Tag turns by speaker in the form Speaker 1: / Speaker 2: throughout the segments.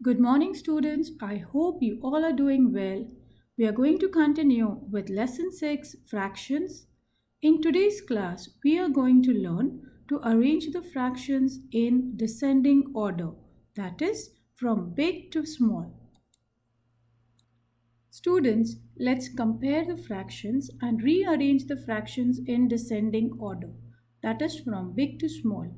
Speaker 1: Good morning, students. I hope you all are doing well. We are going to continue with Lesson 6 Fractions. In today's class, we are going to learn to arrange the fractions in descending order, that is, from big to small. Students, let's compare the fractions and rearrange the fractions in descending order, that is, from big to small.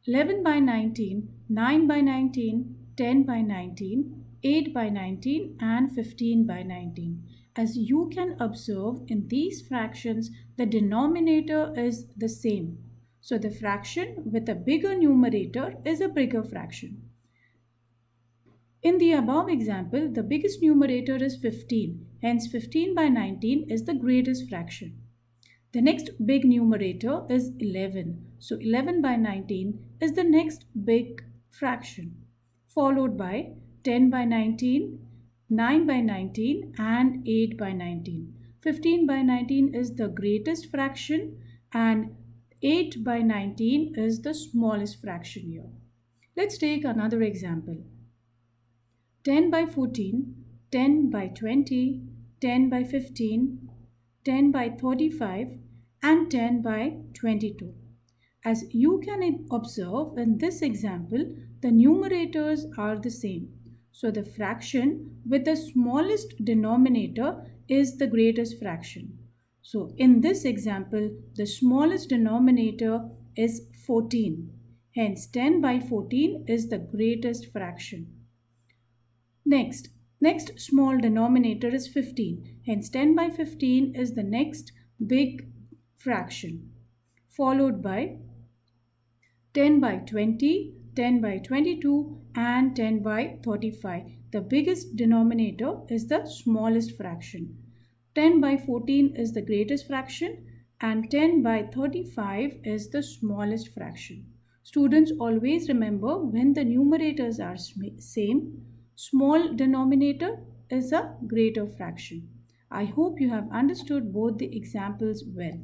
Speaker 1: 11 by 19, 9 by 19, 10 by 19, 8 by 19 and 15 by 19. As you can observe in these fractions, the denominator is the same. So the fraction with a bigger numerator is a bigger fraction. In the above example, the biggest numerator is 15, hence 15 by 19 is the greatest fraction. The next big numerator is 11. So 11 by 19 is the next big fraction, followed by 10 by 19, 9 by 19 and 8 by 19. 15 by 19 is the greatest fraction and 8 by 19 is the smallest fraction here. Let's take another example. 10 by 14, 10 by 20, 10 by 15, 10 by 35 and 10 by 22. As you can observe in this example, the numerators are the same. So the fraction with the smallest denominator is the greatest fraction. So in this example, the smallest denominator is 14. Hence 10 by 14 is the greatest fraction. Next small denominator is 15. Hence 10 by 15 is the next big fraction, followed by 10 by 20, 10 by 22 and 10 by 35. The biggest denominator is the smallest fraction. 10 by 14 is the greatest fraction and 10 by 35 is the smallest fraction. Students, always remember, when the numerators are same, small denominator is a greater fraction. I hope you have understood both the examples well.